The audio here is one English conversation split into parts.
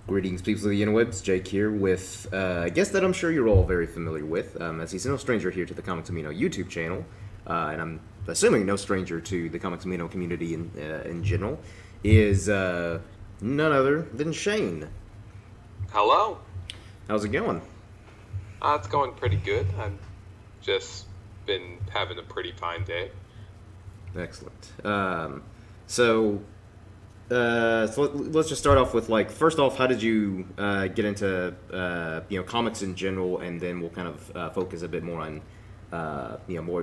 Greetings, people of the interwebs. Jake here with a guest that I'm sure you're all very familiar with, as he's no stranger here to the Comics Amino YouTube channel, and I'm assuming no stranger to the Comics Amino community in general, is none other than Shane. Hello. How's it going? It's going pretty good. I've just been having a pretty fine day. Excellent. So let's just start off with, like, first off, how did you get into comics in general, and then we'll kind of focus a bit more on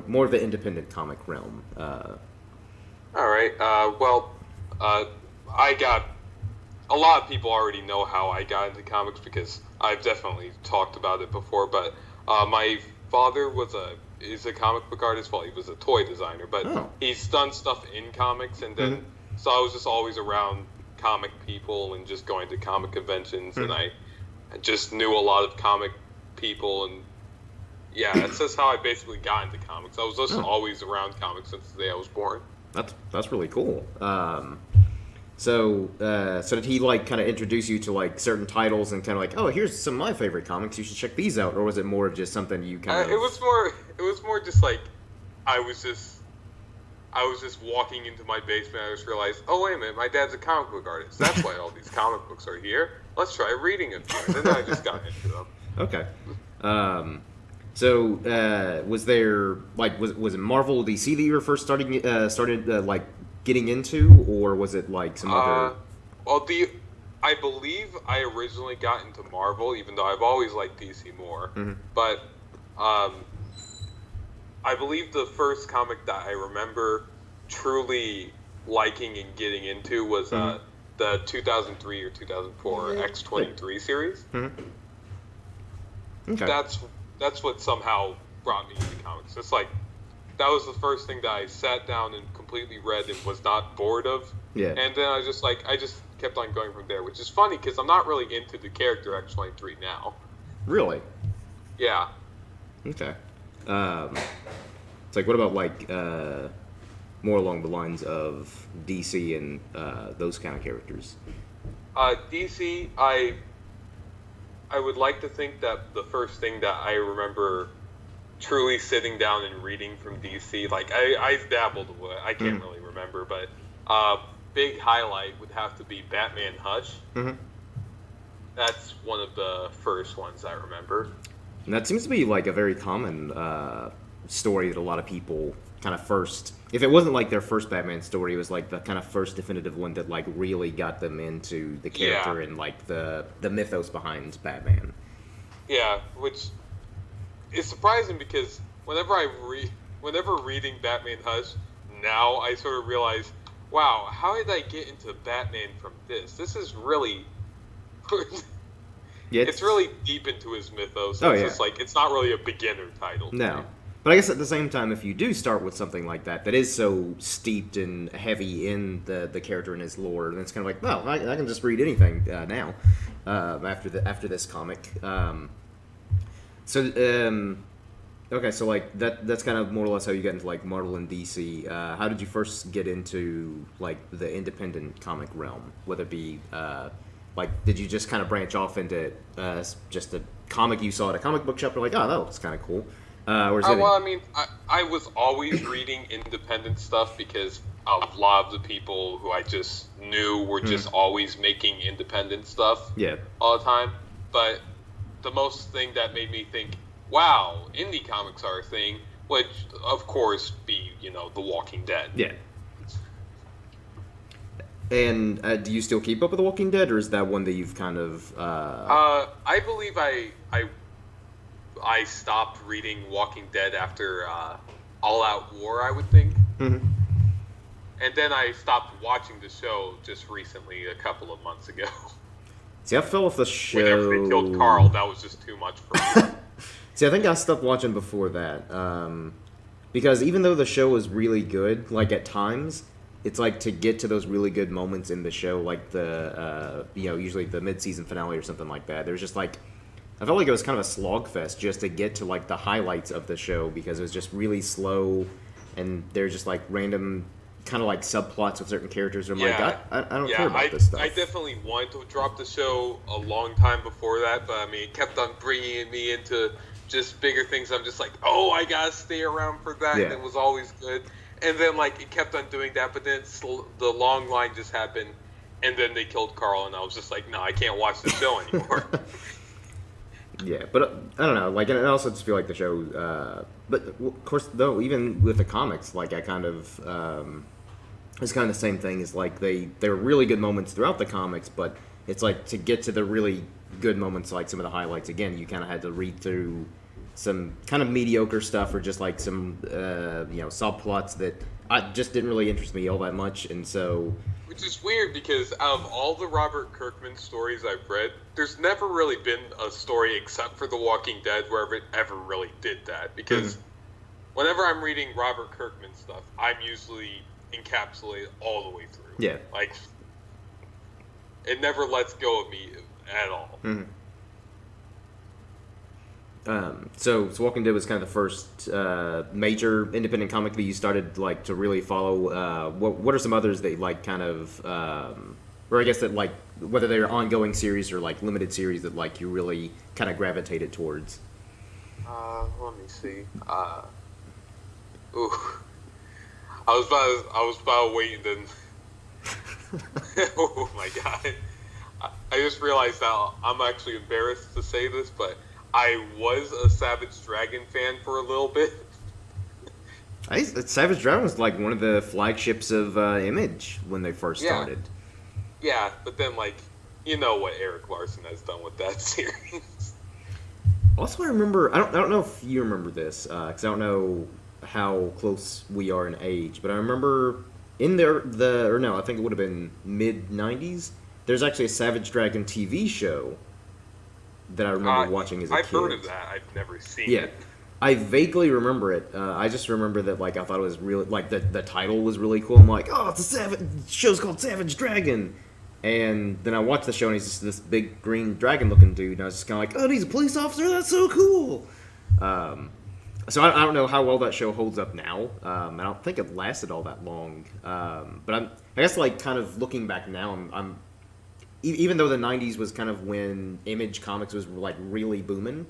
more of the independent comic realm. All right. I got a lot of people already know how I got into comics because I've definitely talked about it before. But my father is a comic book artist. Well, he was a toy designer, but he's done stuff in comics, and then. So I was just always around comic people and just going to comic conventions, and I just knew a lot of comic people, and yeah, that's just how I basically got into comics. I was just always around comics since the day I was born. That's really cool. So did he, like, kind of introduce you to, like, certain titles and kind of like, oh, here's some of my favorite comics, you should check these out, or was it more of just something you kind of? It was more just like I was just walking into my basement. I just realized, oh, wait a minute, my dad's a comic book artist. That's why all these comic books are here. Let's try reading a few. And then I just got into them. Okay. Was there, like, was it Marvel or DC that you were first started getting into, or was it, like, some other? I believe I originally got into Marvel, even though I've always liked DC more. Mm-hmm. But I believe the first comic that I remember truly liking and getting into was the 2003 or 2004 X-23 series. Mm-hmm. Okay. That's what somehow brought me into comics. It's like that was the first thing that I sat down and completely read and was not bored of. Yeah. And then I just kept on going from there, which is funny because I'm not really into the character X-23 now. Really? Yeah. Okay. It's like, what about, like, more along the lines of DC and those kind of characters? DC, I would like to think that the first thing that I remember truly sitting down and reading from DC, like, I've dabbled with it. I can't really remember, but big highlight would have to be Batman Hush. Mm-hmm. That's one of the first ones I remember. And that seems to be, like, a very common story that a lot of people kind of first, if it wasn't like their first Batman story, it was like the kind of first definitive one that, like, really got them into the character and, like, the mythos behind Batman. Yeah, which is surprising because whenever reading Batman Hush, now I sort of realize, wow, how did I get into Batman from this? This is really it's really deep into his mythos. It's just like, it's not really a beginner title. No. But I guess at the same time, if you do start with something like that is so steeped and heavy in the character and his lore, then it's kind of like, well, I can just read anything now after this comic. Okay, so, like, that's kind of more or less how you get into, like, Marvel and DC. How did you first get into, like, the independent comic realm? Whether it be like, did you just kind of branch off into just a comic you saw at a comic book shop? You're like, oh, that looks kind of cool. I was always reading independent stuff because a lot of the people who I just knew were just always making independent stuff all the time. But the most thing that made me think, wow, indie comics are a thing, would, of course, be, The Walking Dead. Yeah. And do you still keep up with The Walking Dead, or is that one that you've kind of... I believe I stopped reading Walking Dead after All Out War, I would think. Mm-hmm. And then I stopped watching the show just recently, a couple of months ago. See, I fell off the show... Whenever they killed Carl, that was just too much for me. See, I think I stopped watching before that. Because even though the show was really good, like, at times... It's like, to get to those really good moments in the show, like the, usually the mid-season finale or something like that, there's just, like, I felt like it was kind of a slogfest just to get to, like, the highlights of the show, because it was just really slow, and there's just, like, random kind of like subplots with certain characters. I'm Yeah, like, I don't care yeah. about this stuff. I definitely wanted to drop the show a long time before that, but I mean, it kept on bringing me into just bigger things. I'm just like, oh, I gotta stay around for that. Yeah. And it was always good. And then like it kept on doing that, but then the long line just happened, and then they killed Carl, and I was just like, no, I can't watch the show anymore. Yeah, but I don't know. Like, and I also just feel like the show. But of course, though, even with the comics, like I kind of, it's kind of the same thing. Is like there are really good moments throughout the comics, but it's like to get to the really good moments, like some of the highlights. Again, you kind of had to read through some kind of mediocre stuff, or just like some subplots that just didn't really interest me all that much, and so. Which is weird because out of all the Robert Kirkman stories I've read, there's never really been a story except for The Walking Dead where it ever really did that. Because whenever I'm reading Robert Kirkman stuff, I'm usually encapsulated all the way through. Yeah. Like, it never lets go of me at all. Mm-hmm. So Walking Dead was kind of the first major independent comic that you started like to really follow. What are some others that like kind of, or I guess that like whether they're ongoing series or like limited series that like you really kind of gravitated towards? Let me see. Ooh, I was about to wait and then. Oh my god! I just realized now I'm actually embarrassed to say this, but. I was a Savage Dragon fan for a little bit. Savage Dragon was like one of the flagships of Image when they first started. Yeah, but then like you know what Eric Larson has done with that series. Also, I remember I don't know if you remember this because I don't know how close we are in age, but I remember in I think it would have been mid '90s. There's actually a Savage Dragon TV show. That I remember watching as a kid. I've heard of that. I've never seen it. Yeah. I vaguely remember it. I just remember that like I thought it was really like the title was really cool. I'm like, oh, it's a show's called Savage Dragon, and then I watched the show and he's just this big green dragon looking dude, and I was just kind of like, oh, he's a police officer. That's so cool. So I don't know how well that show holds up now. I don't think it lasted all that long. But I guess like kind of looking back now, I'm even though the 90s was kind of when Image Comics was like really booming,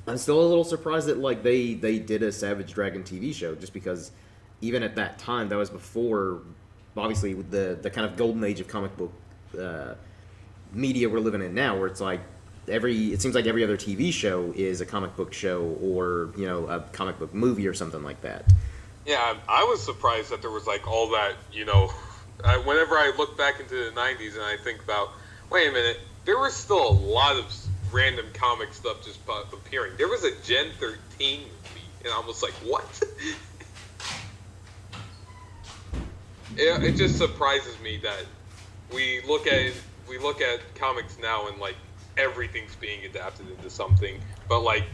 I'm still a little surprised that like they did a Savage Dragon TV show, just because even at that time, that was before obviously with the kind of golden age of comic book media we're living in now, where it's like it seems like every other TV show is a comic book show or a comic book movie or something like that. Yeah, I was surprised that there was like all that whenever I look back into the 90s and I think about, wait a minute, there was still a lot of random comic stuff just appearing. There was a Gen 13 movie, and I was like, what? It just surprises me that we look at comics now and like everything's being adapted into something, but like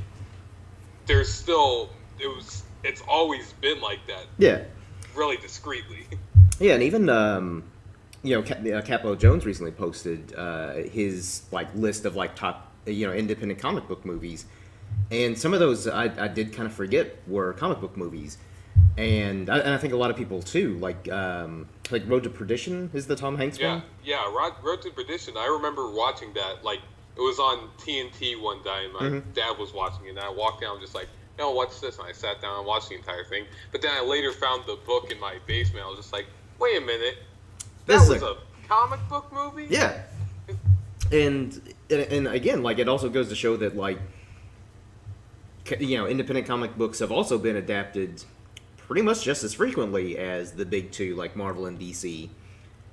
there's still it's always been like that. Yeah. Really discreetly. Yeah, and even Capo Jones recently posted his like list of like top independent comic book movies, and some of those I did kind of forget were comic book movies, and I think a lot of people too like Road to Perdition is the Tom Hanks one. Yeah, Road to Perdition. I remember watching that. Like it was on TNT one time. My dad was watching it, and I walked down just like, no, what's this? And I sat down and watched the entire thing. But then I later found the book in my basement. I was just like, wait a minute, that was a comic book movie? Yeah. And again, like it also goes to show that like independent comic books have also been adapted pretty much just as frequently as the big two like Marvel and DC.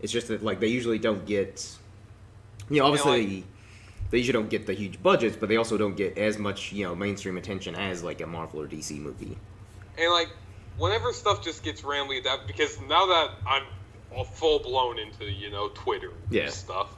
It's just that like they usually don't get obviously they usually don't get the huge budgets, but they also don't get as much mainstream attention as like a Marvel or DC movie. And like whenever stuff just gets randomly adapted, because now that I'm all full blown into Twitter and stuff,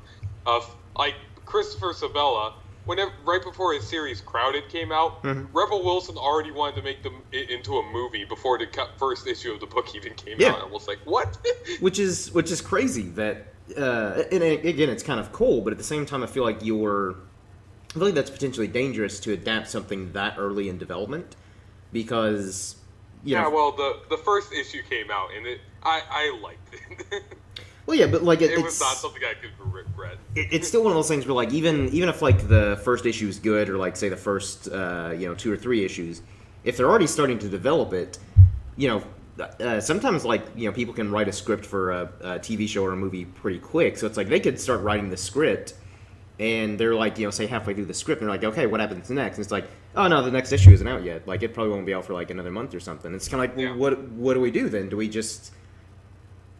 like Christopher Sabella, right before his series Crowded came out, Rebel Wilson already wanted to make it into a movie before the first issue of the book even came out. I was like, what? which is crazy that. And again, it's kind of cool, but at the same time, I feel like that's potentially dangerous to adapt something that early in development, because you Yeah, know, well, the first issue came out, and I liked it. well, yeah, but like It was not something I could regret. it's still one of those things where like even if like the first issue is good or like say the first 2 or 3 issues, if they're already starting to develop it, you know. Sometimes, like people can write a script for a TV show or a movie pretty quick. So it's like they could start writing the script, and they're like, say halfway through the script, and they're like, okay, what happens next? And it's like, oh no, the next issue isn't out yet. Like it probably won't be out for like another month or something. It's kind of like, well, what do we do then? Do we just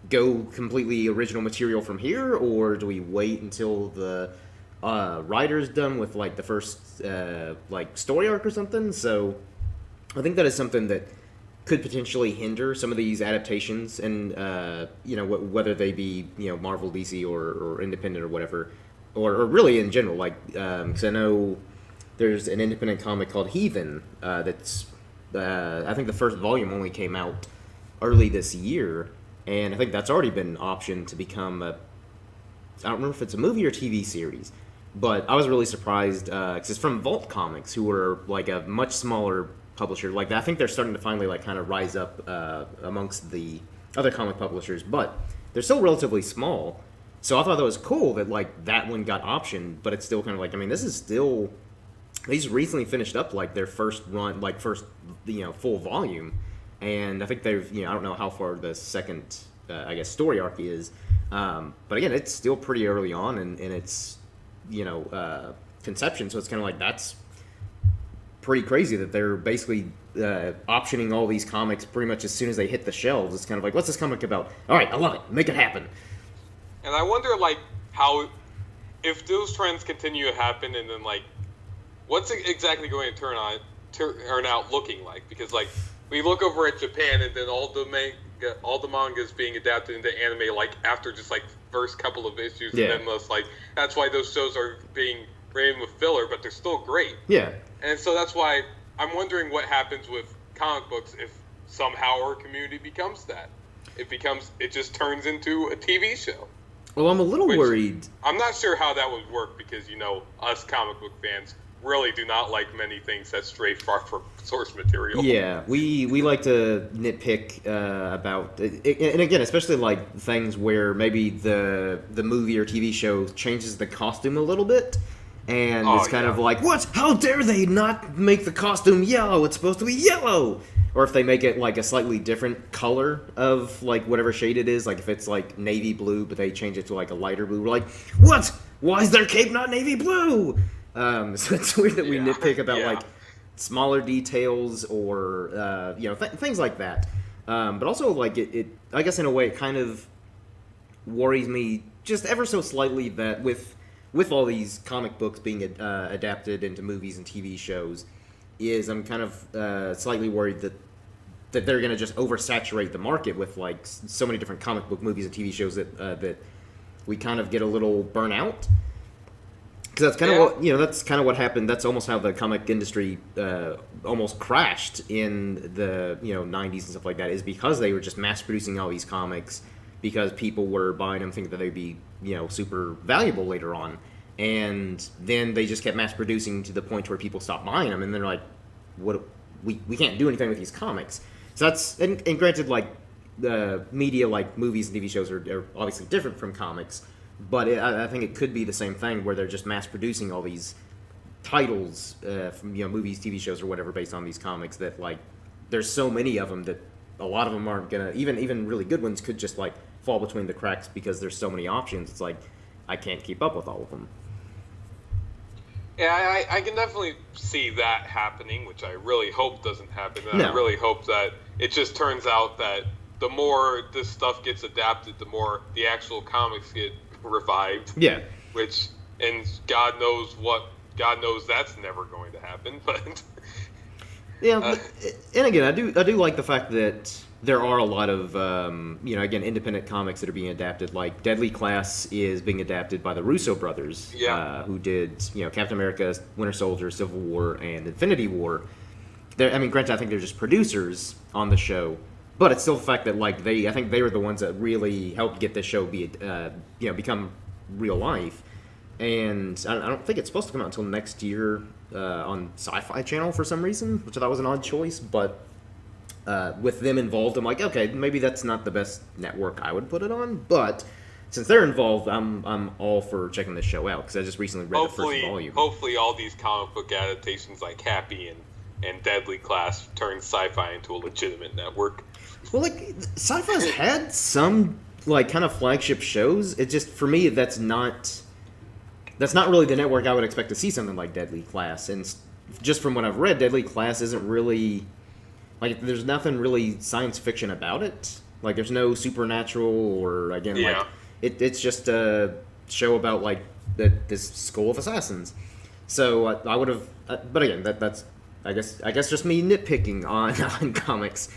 go completely original material from here, or do we wait until the writer's done with like the first like story arc or something? So I think that is something that could potentially hinder some of these adaptations, and whether they be Marvel, DC, or independent or whatever, or really in general. Like because I know there's an independent comic called Heathen that's I think the first volume only came out early this year, and I think that's already been optioned to become I don't remember if it's a movie or TV series, but I was really surprised because it's from Vault Comics, who were like a much smaller publisher. Like I think they're starting to finally like kind of rise up amongst the other comic publishers, but they're still relatively small. So I thought that was cool that like that one got optioned, but it's still kind of like, I mean, this is still, they just recently finished up like their first run, like first full volume, and I think they've I don't know how far the second I guess story arc is, but again it's still pretty early on in its conception. So it's kind of like that's pretty crazy that they're basically optioning all these comics pretty much as soon as they hit the shelves. It's kind of like, what's this comic about? All right, I love it. Make it happen. And I wonder, like, how, if those trends continue to happen, and then, like, what's it exactly going to turn out looking like? Because, like, we look over at Japan, and then all the mangas being adapted into anime, like, after just, like, first couple of issues, Yeah. and then like, that's why those shows are being ran with filler, but they're still great. Yeah. And so that's why I'm wondering what happens with comic books if somehow our community becomes that. It just turns into a TV show. Well, I'm a little Which- worried. I'm not sure how that would work because, us comic book fans really do not like many things that stray far from source material. Yeah, we like to nitpick about, and again, especially like things where maybe the movie or TV show changes the costume a little bit, and it's kind of like, what? How dare they not make the costume yellow? It's supposed to be yellow. Or if they make it like a slightly different color of like whatever shade it is, like if it's like navy blue, but they change it to like a lighter blue, we're like, what? Why is their cape not navy blue? So it's weird that we nitpick about like smaller details or things like that. But also like it, I guess in a way, it kind of worries me just ever so slightly that with all these comic books being adapted into movies and TV shows, is I'm kind of slightly worried that they're going to just oversaturate the market with like so many different comic book movies and TV shows that we kind of get a little burnout. Because that's kind of that's kind of what happened. That's almost how the comic industry almost crashed in the 90s and stuff like that. Is because they were just mass producing all these comics because people were buying them thinking that they'd be super valuable later on. And then they just kept mass producing to the point where people stopped buying them, and they're like, "What? We can't do anything with these comics." So that's and granted, like the media, like movies and TV shows, are obviously different from comics, but I think it could be the same thing where they're just mass producing all these titles from movies, TV shows, or whatever based on these comics. That like there's so many of them that a lot of them aren't gonna even really good ones could just like fall between the cracks because there's so many options. It's like I can't keep up with all of them. Yeah, I can definitely see that happening, which I really hope doesn't happen. And No. I really hope that it just turns out that the more this stuff gets adapted, the more the actual comics get revived. Yeah. And God knows that's never going to happen. But yeah, and again, I do like the fact that there are a lot of again independent comics that are being adapted. Like Deadly Class is being adapted by the Russo brothers, who did Captain America, Winter Soldier, Civil War, and Infinity War. Granted, I think they're just producers on the show, but it's still the fact that like I think they were the ones that really helped get this show become real life. And I don't think it's supposed to come out until next year on Sci-Fi Channel for some reason, which I thought was an odd choice, but with them involved, I'm like, okay, maybe that's not the best network I would put it on, but since they're involved, I'm all for checking this show out because I just recently read the first volume. Hopefully, all these comic book adaptations like Happy and Deadly Class turn sci-fi into a legitimate network. Well, like Sci-Fi's had some like kind of flagship shows. It just for me that's not really the network I would expect to see something like Deadly Class. And just from what I've read, Deadly Class isn't really like there's nothing really science fiction about it. Like there's no supernatural or again like it's just a show about like this school of assassins. So I would have, but again that's I guess just me nitpicking on comics.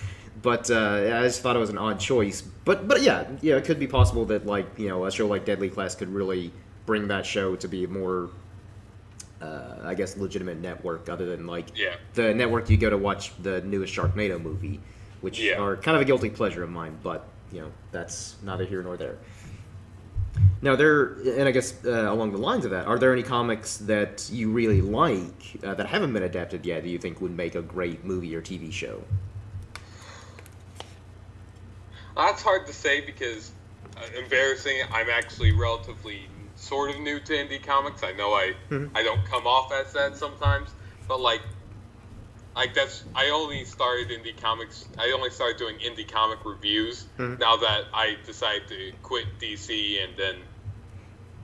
But I just thought it was an odd choice. But yeah, it could be possible that like a show like Deadly Class could really bring that show to be a more, I guess, legitimate network other than like the network you go to watch the newest Sharknado movie, which are kind of a guilty pleasure of mine. But that's neither here nor there. Now and I guess along the lines of that, are there any comics that you really like that haven't been adapted yet that you think would make a great movie or TV show? That's hard to say because, embarrassing, I'm actually relatively sort of new to indie comics. I know I don't come off as that sometimes, but like that's I only started indie comics. I only started doing indie comic reviews now that I decided to quit DC and then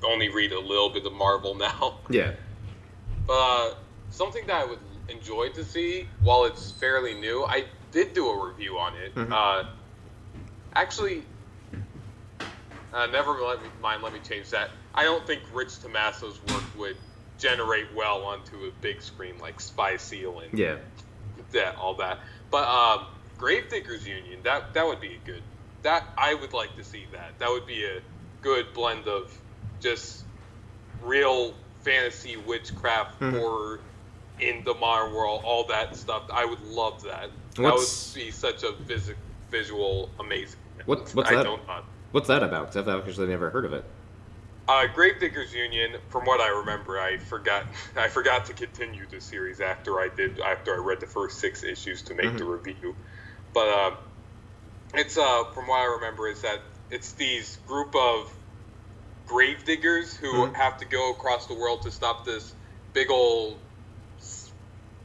only read a little bit of Marvel now. Yeah. But something that I would enjoy to see, while it's fairly new, I did do a review on it. Actually, never mind, let me change that. I don't think Rich Tomaso's work would generate well onto a big screen like Spy Seal and all that. But Gravediggers Union, that would be a good... That I would like to see that. That would be a good blend of just real fantasy, witchcraft, horror in the modern world, all that stuff. I would love that. That would be such a visual amazing. What's that? What's that about? Because I've actually never heard of it. Gravediggers Union, from what I remember, I forgot to continue the series after I read the first 6 issues to make the review. But it's from what I remember is that it's these group of gravediggers who have to go across the world to stop this big old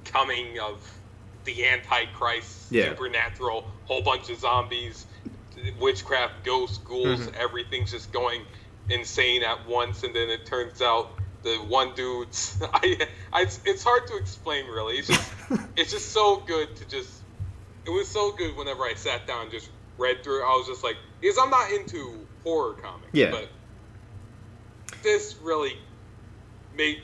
coming of the Antichrist, supernatural, whole bunch of zombies, witchcraft, ghosts, ghouls, everything's just going insane at once, and then it turns out the one dude's it's hard to explain really. It's just so good it was so good whenever I sat down and just read through it. I was just like, because I'm not into horror comics, but this really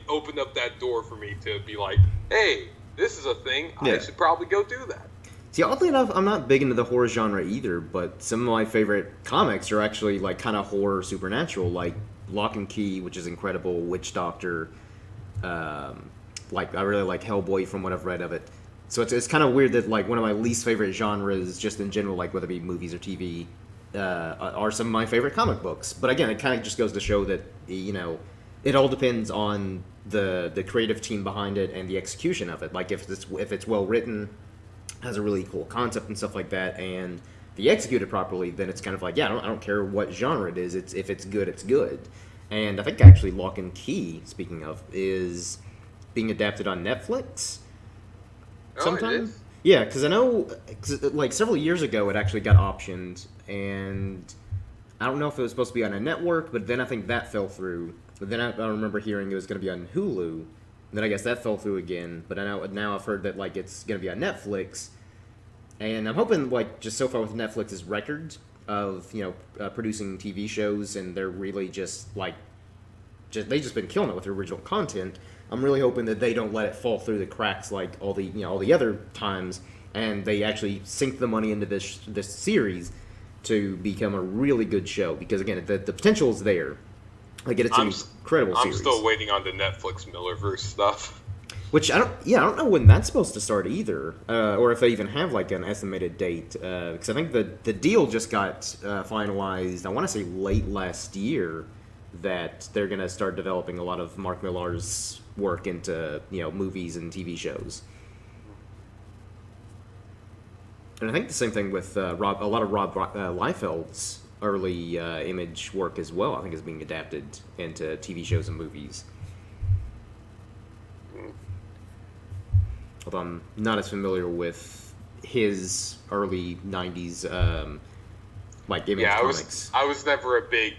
opened up that door for me to be like, hey, this is a thing, I should probably go do that. See, oddly enough, I'm not big into the horror genre either, but some of my favorite comics are actually like kind of horror supernatural, like Lock and Key, which is incredible, Witch Doctor, like I really like Hellboy from what I've read of it. So it's kind of weird that like one of my least favorite genres, just in general, like whether it be movies or TV, are some of my favorite comic books. But again, it kind of just goes to show that it all depends on the creative team behind it and the execution of it. Like if it's well written, has a really cool concept and stuff like that, and the executed properly, then it's kind of like, I don't care what genre it is. If it's good, it's good. And I think actually Lock and Key, speaking of, is being adapted on Netflix. Sometime. It is? Yeah, because I know, like several years ago, it actually got optioned, and I don't know if it was supposed to be on a network, but then I think that fell through. But then I remember hearing it was going to be on Hulu. Then I guess that fell through again, but now I've heard that like it's gonna be on Netflix, and I'm hoping like just so far with Netflix's record of producing TV shows, and they're really they've just been killing it with their original content. I'm really hoping that they don't let it fall through the cracks like all the other times, and they actually sink the money into this series to become a really good show. Because again, the potential is there. Like it's an incredible series. I'm still waiting on the Netflix Millerverse stuff. Which I don't know when that's supposed to start either, or if they even have like an estimated date. Because I think the deal just got finalized. I want to say late last year that they're gonna start developing a lot of Mark Millar's work into movies and TV shows. And I think the same thing with a lot of Rob Liefeld's early Image work as well. I think is being adapted into TV shows and movies. Although I'm not as familiar with his early '90s like Image comics. I was never a big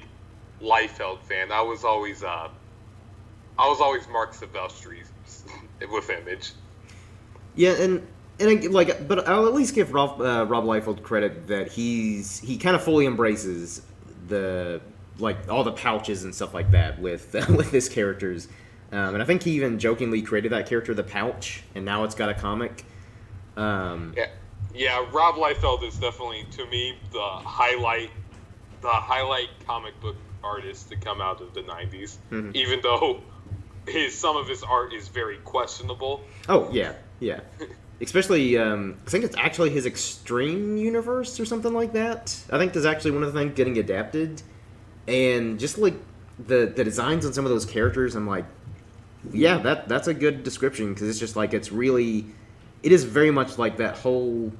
Liefeld fan. I was always Mark Silvestri with Image. Yeah, and like, but I'll at least give Rob Liefeld credit that he kind of fully embraces the like all the pouches and stuff like that with with his characters, and I think he even jokingly created that character, the Pouch, and now it's got a comic. Yeah, Rob Liefeld is definitely, to me, the highlight comic book artist to come out of the '90s. Mm-hmm. Even though some of his art is very questionable. Oh yeah. Especially, I think it's actually his Extreme universe or something like that. I think there's actually one of the things getting adapted, and just like the designs on some of those characters, I'm like, yeah, that's a good description, because it's just like it is very much like that whole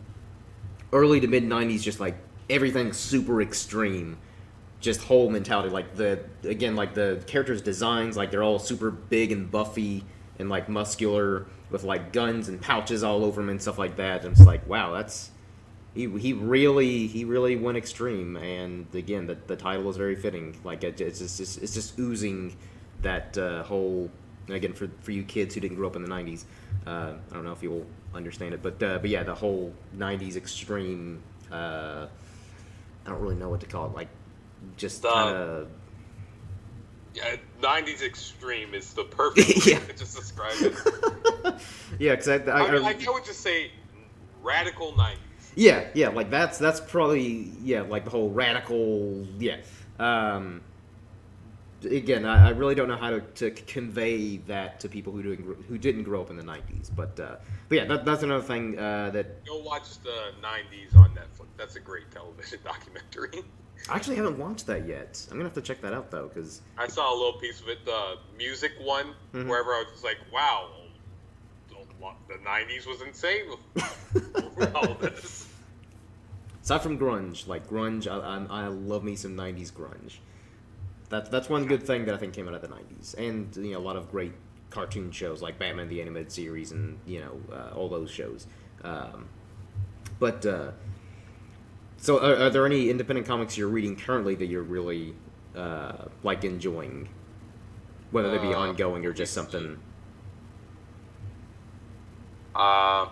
early to mid '90s, just like everything's super extreme, just whole mentality. Like the characters' designs, like they're all super big and buffy and like muscular, with like guns and pouches all over him and stuff like that. And it's like, wow, he really went extreme. And again, the title is very fitting. Like it's just oozing that whole. Again, for you kids who didn't grow up in the '90s, I don't know if you'll understand it, but yeah, the whole '90s extreme. I don't really know what to call it. Like just kind of. Yeah, '90s extreme is the perfect way to just describe it. Yeah, because I would just say radical '90s. Yeah, like that's probably like the whole radical. Yeah. Again, I really don't know how to convey that to people who didn't grow up in the '90s, but yeah, that's another thing that. Go watch the '90s on Netflix. That's a great television documentary. I actually haven't watched that yet. I'm gonna have to check that out though, because I saw a little piece of it, the music one, wherever I was just like, wow, the '90s was insane with all this. Aside from grunge, I love me some '90s grunge. That's one good thing that I think came out of the '90s, and a lot of great cartoon shows like Batman the Animated Series, and all those shows. So, are there any independent comics you're reading currently that you're really like enjoying, whether they be ongoing or just something? I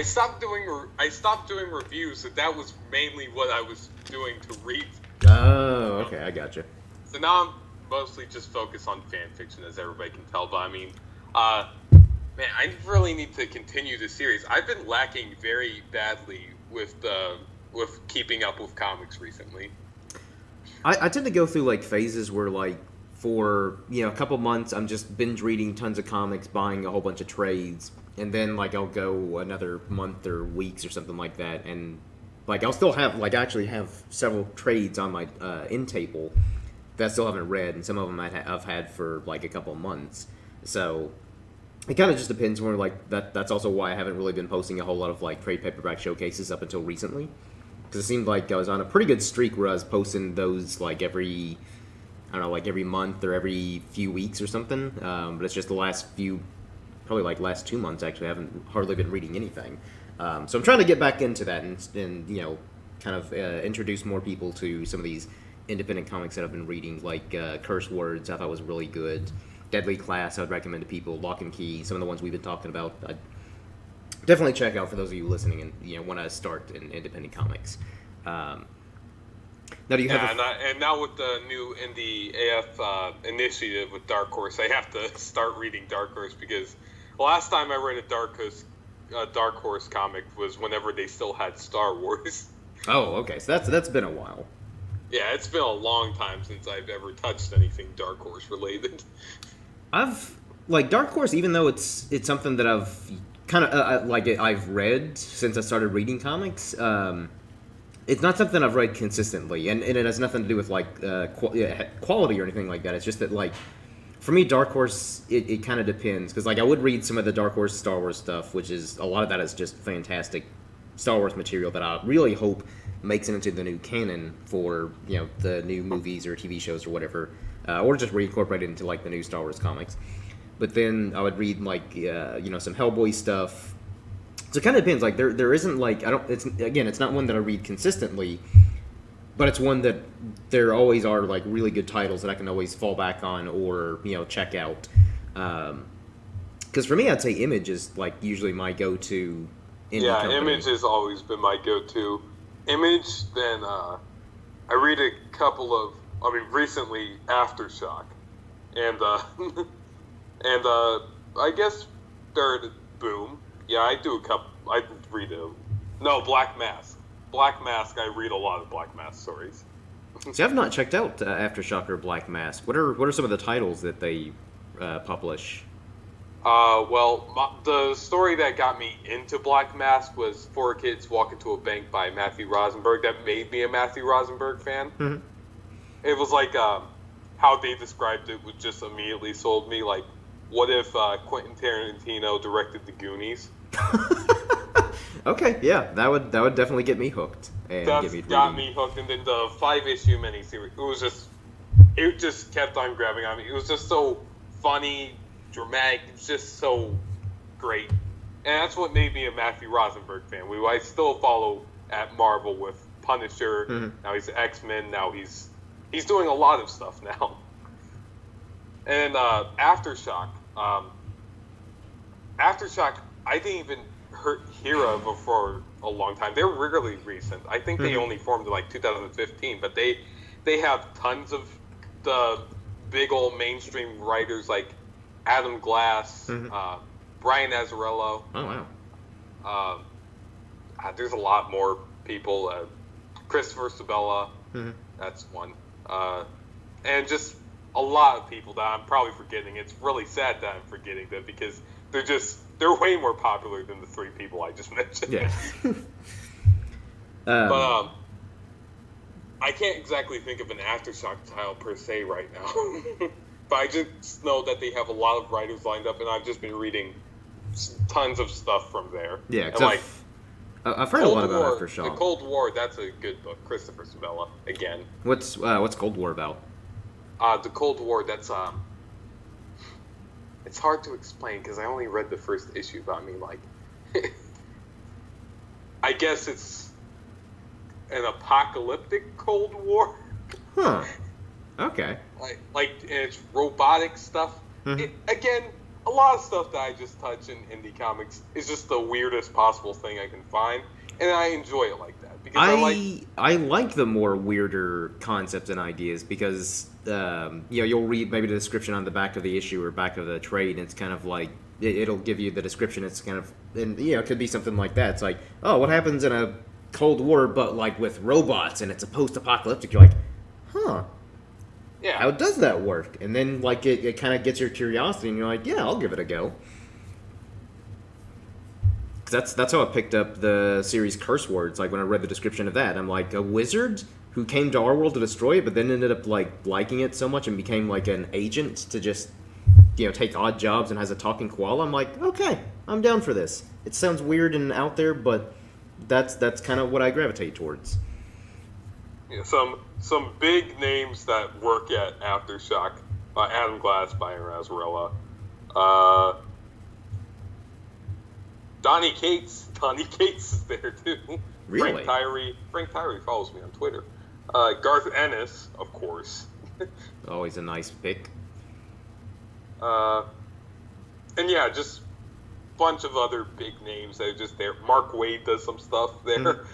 stopped doing reviews, so that was mainly what I was doing to read. Oh, okay, I gotcha. So now I'm mostly just focused on fan fiction, as everybody can tell. But I mean, man, I really need to continue the series. I've been lacking very badly with keeping up with comics recently. I tend to go through like phases where like for a couple months I'm just binge reading tons of comics, buying a whole bunch of trades, and then like I'll go another month or weeks or something like that, and like I'll still have actually have several trades on my end table that I still haven't read, and some of them I've had for like a couple months. So it kind of just depends. Where like that's also why I haven't really been posting a whole lot of like trade paperback showcases up until recently, because it seemed like I was on a pretty good streak where I was posting those like every month or every few weeks or something. But it's just the last 2 months actually I haven't hardly been reading anything. So I'm trying to get back into that and kind of introduce more people to some of these independent comics that I've been reading, like Curse Words. I thought was really good. Deadly Class, I would recommend to people. Lock and Key, some of the ones we've been talking about. I'd definitely check out for those of you listening and want to start in independent comics. Now, do you have? And now with the new Indie AF initiative with Dark Horse, I have to start reading Dark Horse, because the last time I read a Dark Horse comic was whenever they still had Star Wars. Oh, okay. So that's been a while. Yeah, it's been a long time since I've ever touched anything Dark Horse related. I've Dark Horse, even though it's something that I've kind of I've read since I started reading comics. It's not something I've read consistently, and it has nothing to do with quality or anything like that. It's just that For me, Dark Horse, it kind of depends. Because, like, I would read some of the Dark Horse Star Wars stuff, which is, a lot of that is just fantastic Star Wars material that I really hope makes it into the new canon for, the new movies or TV shows or whatever. Or just reincorporate it into, like, the new Star Wars comics. But then I would read, like, some Hellboy stuff. So it kind of depends. Like, there isn't, like, it's not one that I read consistently. But it's one that there always are, like, really good titles that I can always fall back on or, check out. Because for me, I'd say Image is, like, usually my go-to indie company. Image has always been my go-to. Image, then I read a couple of, recently Aftershock. And, and I guess third, Boom. Yeah, I do a couple, I read a, no, Black Mask. Black Mask, I read a lot of Black Mask stories. See, I've not checked out Aftershock or Black Mask. What are some of the titles that they publish? The story that got me into Black Mask was Four Kids Walk Into a Bank by Matthew Rosenberg. That made me a Matthew Rosenberg fan. Mm-hmm. It was like how they described it was just immediately sold me. Like, what if Quentin Tarantino directed The Goonies? Okay, yeah, that would definitely get me hooked. And got me hooked, and then the 5-issue miniseries, it just kept on grabbing on me. It was just so funny, dramatic, it's just so great. And that's what made me a Matthew Rosenberg fan. I still follow at Marvel with Punisher, now he's X-Men, now he's doing a lot of stuff now. And Aftershock, I didn't even hear of for a long time. They're really recent. I think they only formed in like 2015, but they have tons of the big old mainstream writers like Adam Glass, Brian Azzarello. Oh wow. There's a lot more people. Christopher Sabella, that's one. And just a lot of people that I'm probably forgetting. It's really sad that I'm forgetting them because they're way more popular than the three people I just mentioned. Yeah. But I can't exactly think of an Aftershock title per se right now. But I just know that they have a lot of writers lined up, and I've just been reading tons of stuff from there. Yeah, and I've heard a lot about Aftershock. The Cold War, that's a good book. Christopher Sabella, again. What's Cold War about? The Cold War, that's it's hard to explain because I only read the first issue, but I guess it's an apocalyptic Cold War. Huh. Okay. And it's robotic stuff. Again, a lot of stuff that I just touch in indie comics is just the weirdest possible thing I can find, and I enjoy it like that because I like the more weirder concepts and ideas because you'll read maybe the description on the back of the issue or back of the trade, and it's kind of like it'll give you the description. It's kind of, and it could be something like that. It's like, oh, what happens in a Cold War, but like with robots, and it's a post-apocalyptic. You're like, huh. Yeah. How does that work? And then, like, it kind of gets your curiosity, and you're like, yeah, I'll give it a go. That's how I picked up the series Curse Words. Like, when I read the description of that, I'm like, a wizard who came to our world to destroy it, but then ended up, like, liking it so much and became, like, an agent to just, take odd jobs and has a talking koala. I'm like, okay, I'm down for this. It sounds weird and out there, but that's kind of what I gravitate towards. Yeah, some big names that work at Aftershock: Adam Glass, Brian Azzarello, Donny Cates. Donny Cates is there too. Really? Frank Tyree follows me on Twitter. Garth Ennis, of course. Always a nice pick. And yeah, just a bunch of other big names that are just there. Mark Waid does some stuff there.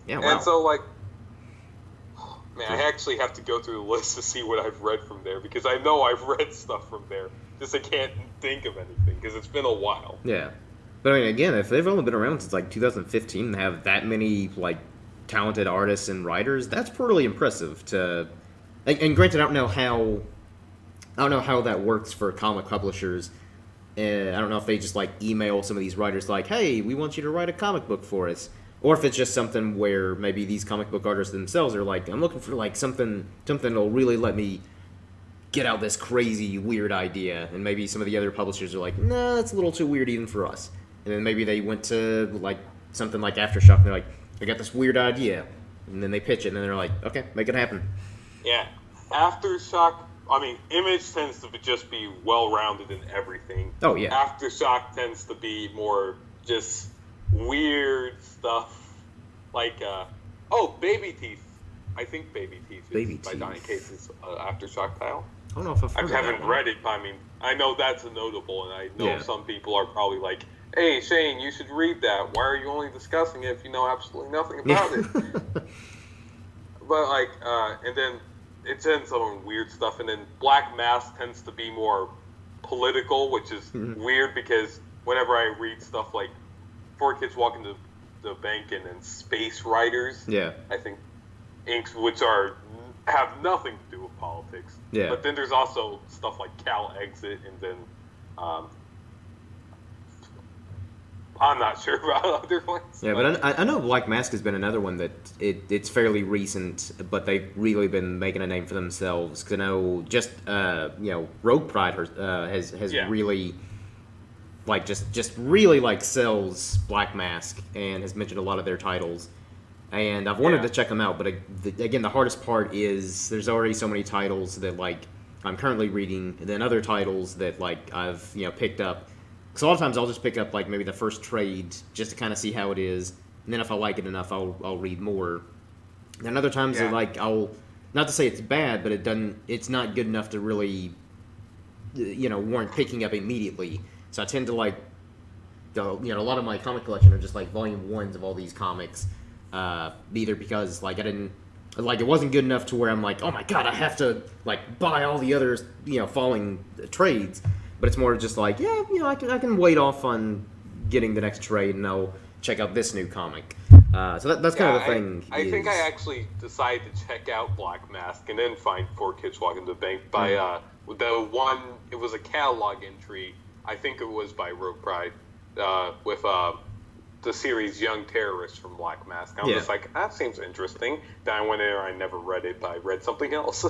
Yeah, wow. And so, man, I actually have to go through the list to see what I've read from there, because I know I've read stuff from there. Just I can't think of anything, because it's been a while. Yeah. But, I mean, again, if they've only been around since, 2015 and have that many, talented artists and writers, that's pretty impressive to... And granted, I don't know how that works for comic publishers. I don't know if they just, email some of these writers hey, we want you to write a comic book for us. Or if it's just something where maybe these comic book artists themselves are I'm looking for something that'll really let me get out this crazy weird idea, and maybe some of the other publishers are like, nah, that's a little too weird even for us. And then maybe they went to like something like Aftershock, and they're like, I got this weird idea, and then they pitch it, and then they're like, okay, make it happen. Yeah, Aftershock. I mean, Image tends to just be well-rounded in everything. Oh yeah. Aftershock tends to be more just weird stuff, like Baby Teeth. I think Baby Teeth is Baby by Teeth. Donny Cates' Aftershock title. I don't know if I've I heard of that haven't one. read it, but I mean, I know that's a notable, and I know Yeah. some people are probably like, hey, Shane, you should read that. Why are you only discussing it if you know absolutely nothing about it? But, like, and then it ends on weird stuff, and then Black Mask tends to be more political, which is weird because whenever I read stuff like Four Kids Walk into the Bank and then Space Riders, Yeah. I think inks which have nothing to do with politics. Yeah. But then there's also stuff like Cal Exit, and then I'm not sure about other ones. Yeah, but I know Black Mask has been another one that it's fairly recent, but they've really been making a name for themselves. Because I know just Rogue Pride has Yeah. really like just really like sells Black Mask and has mentioned a lot of their titles. And I've wanted Yeah. to check them out, but again, the hardest part is there's already so many titles that like I'm currently reading, and then other titles that like I've picked up. So a lot of times I'll just pick up like maybe the first trade just to kind of see how it is, and then if I like it enough, I'll read more. And other times Yeah. like I'll not to say it's bad, but it's not good enough to really warrant picking up immediately. So I tend to like a lot of my comic collection are just like volume ones of all these comics. Either because like it wasn't good enough to where I'm like, oh my god, I have to like buy all the other falling trades, but it's more just like I can wait off on getting the next trade and I'll check out this new comic. So that's kind of the thing. I think I actually decided to check out Black Mask and then find Four Kids Walk into the Bank by the one. It was a catalog entry. I think it was by Rogue Pride with the series Young Terrorists from Black Mask. I was just like, that seems interesting. Then I went in and I never read it, but I read something else.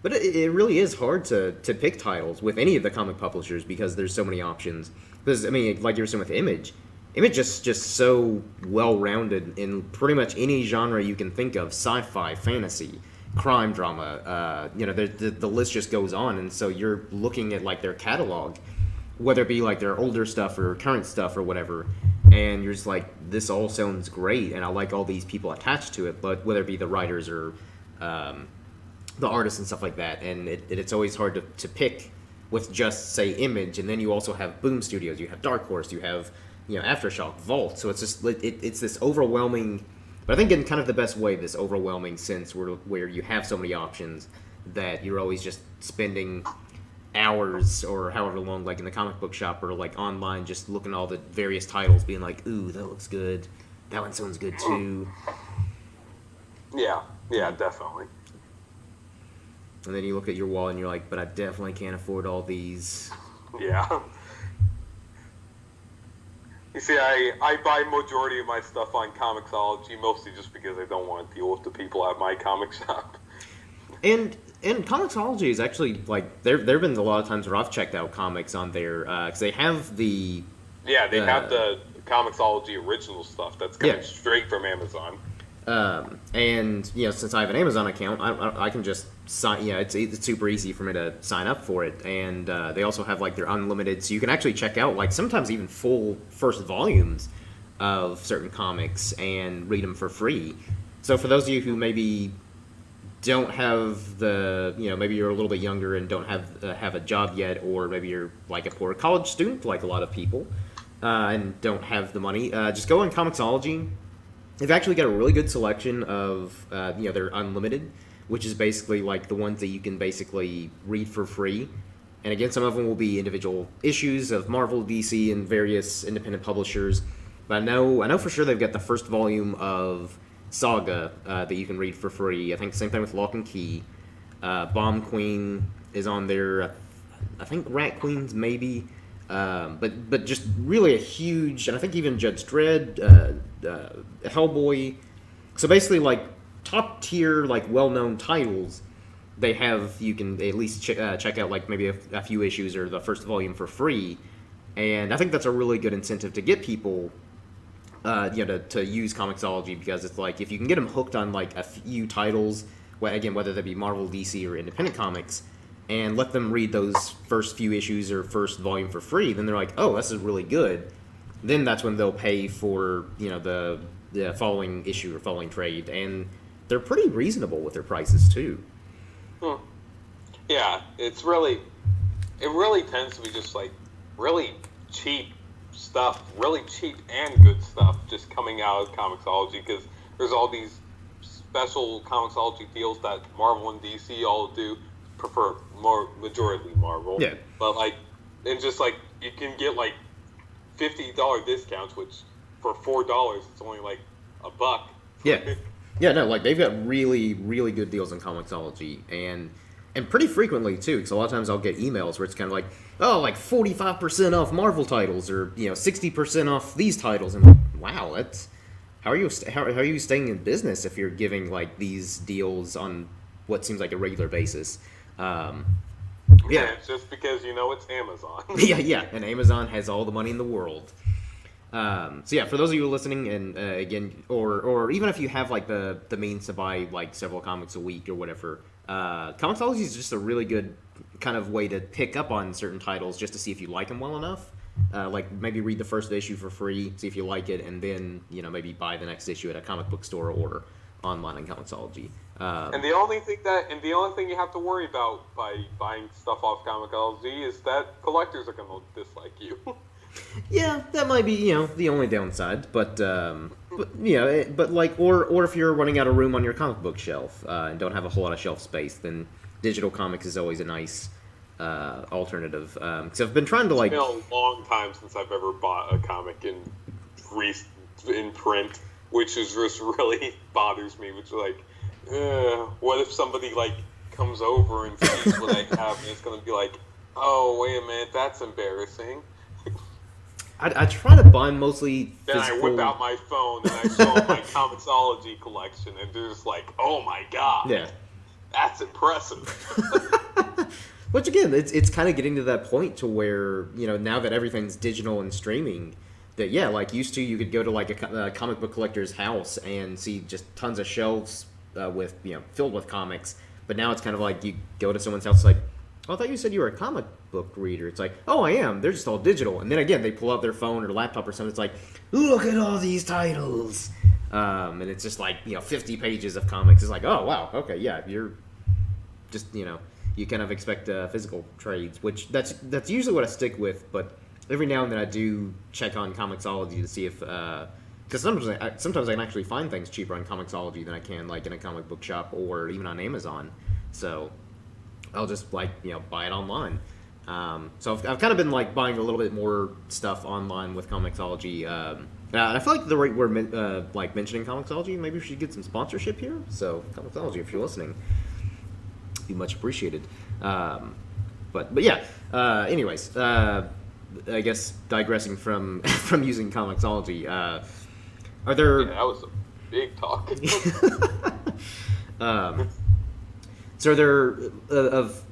But it really is hard to pick titles with any of the comic publishers because there's so many options. Because, I mean, like you were saying with Image is just so well-rounded in pretty much any genre you can think of. Sci-fi, fantasy, crime drama, the list just goes on. And so you're looking at, like, their catalog, whether it be, like, their older stuff or current stuff or whatever, and you're just like, this all sounds great, and I like all these people attached to it, but whether it be the writers or the artists and stuff like that, and it's always hard to pick with just, say, Image, and then you also have Boom Studios, you have Dark Horse, you have Aftershock, Vault, so it's just it's this overwhelming, but I think in kind of the best way, this overwhelming sense where you have so many options that you're always just spending hours or however long, like in the comic book shop or like online, just looking at all the various titles, being like, ooh, that looks good, that one sounds good too. Yeah, definitely. And then you look at your wall and you're like, but I definitely can't afford all these. Yeah. You see, I buy majority of my stuff on Comixology, mostly just because I don't want to deal with the people at my comic shop. And Comixology is actually, like, there have been a lot of times where I've checked out comics on there, because they have the... Yeah, they have the Comixology original stuff that's coming straight from Amazon. And since I have an Amazon account, I can just sign. It's super easy for me to sign up for it, and they also have like their unlimited, so you can actually check out like sometimes even full first volumes of certain comics and read them for free. So for those of you who maybe don't have the maybe you're a little bit younger and don't have a job yet, or maybe you're like a poor college student like a lot of people, and don't have the money, just go on Comixology. They've actually got a really good selection of, their unlimited, which is basically like the ones that you can basically read for free. And again, some of them will be individual issues of Marvel, DC, and various independent publishers. But I know for sure they've got the first volume of Saga that you can read for free. I think same thing with Lock and Key. Bomb Queen is on there. I think Rat Queen's maybe. But just really a huge, and I think even Judge Dredd, Hellboy. So basically, like top tier, like well known titles they have, you can at least check out like maybe a few issues or the first volume for free, and I think that's a really good incentive to get people, to use Comixology, because it's like if you can get them hooked on like a few titles, again, whether they be Marvel, DC, or independent comics, and let them read those first few issues or first volume for free, then they're like, oh, this is really good. Then that's when they'll pay for the following issue or following trade, and they're pretty reasonable with their prices too. Yeah, it really tends to be just like really cheap stuff, really cheap and good stuff just coming out of Comixology, because there's all these special Comixology deals that Marvel and DC all do. Prefer more majority Marvel. Yeah. But like, and just like you can get like $50 discounts, which for $4 it's only like $1. Yeah. Yeah, no, like they've got really, really good deals on Comixology, and pretty frequently too, because a lot of times I'll get emails where it's kind of like, oh, like 45% off Marvel titles, or 60% off these titles, and I'm like, wow, that's how are you staying in business if you're giving like these deals on what seems like a regular basis? Yeah, it's just because it's Amazon. yeah, and Amazon has all the money in the world. So yeah, for those of you listening, and again, or even if you have like the means to buy like several comics a week or whatever, Comixology is just a really good kind of way to pick up on certain titles just to see if you like them well enough. Like maybe read the first issue for free, see if you like it, and then maybe buy the next issue at a comic book store or online on Comixology. And the only thing you have to worry about by buying stuff off Comixology is that collectors are going to dislike you. Yeah, that might be the only downside, but like or if you're running out of room on your comic book shelf and don't have a whole lot of shelf space, then digital comics is always a nice alternative. Because I've been trying to like. It's been a long time since I've ever bought a comic in print, which is just really bothers me. Which is like, what if somebody like comes over and sees what I have, and it's going to be like, oh wait a minute, that's embarrassing. I try to buy mostly then physical... I whip out my phone and I show my Comixology collection, and they're just like, oh my god, yeah, that's impressive. Which again, it's kind of getting to that point to where now that everything's digital and streaming, that like used to you could go to like a comic book collector's house and see just tons of shelves with filled with comics, but now it's kind of like you go to someone's house like, oh, I thought you said you were a comic book reader. It's like, oh, I am. They're just all digital. And then again, they pull out their phone or laptop or something. It's like, look at all these titles. And it's just like, 50 pages of comics. It's like, oh, wow. Okay, yeah. You're just, you kind of expect physical trades, which that's usually what I stick with. But every now and then I do check on Comixology to see if, because sometimes I can actually find things cheaper on Comixology than I can like in a comic book shop or even on Amazon. So I'll just buy it online. So I've kind of been like buying a little bit more stuff online with Comixology. And I feel like the rate we're mentioning Comixology, maybe we should get some sponsorship here. So Comixology, if you're listening, be much appreciated. But yeah. Anyways, I guess digressing from using Comixology, are there? Yeah, that was a big talk. So are there of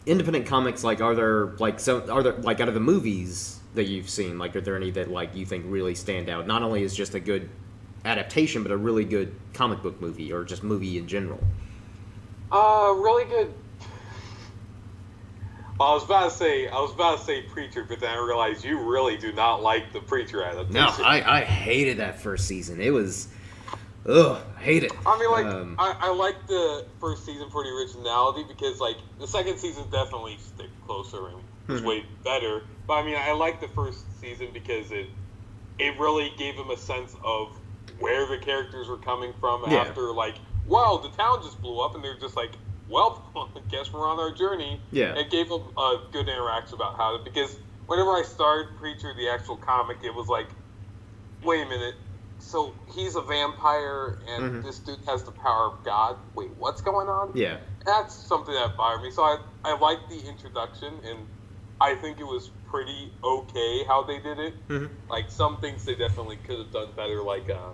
independent comics, like are there like out of the movies that you've seen, like are there any that like you think really stand out, not only as just a good adaptation but a really good comic book movie or just movie in general? Really good. I was about to say Preacher, but then I realized you really do not like the Preacher adaptation. No, I hated that first season. It was I hate it. I mean, like, I like the first season for the originality, because, like, the second season definitely stick closer and was way better. But, I mean, I like the first season because it really gave them a sense of where the characters were coming from after, like, well, the town just blew up, and they're just like, well, I guess we're on our journey. Yeah. It gave them a good interaction about how to, because whenever I started Preacher, the actual comic, it was like, wait a minute. So he's a vampire, and this dude has the power of God. Wait, what's going on? Yeah. That's something that bothered me. So I liked the introduction, and I think it was pretty okay how they did it. Like, some things they definitely could have done better, like, I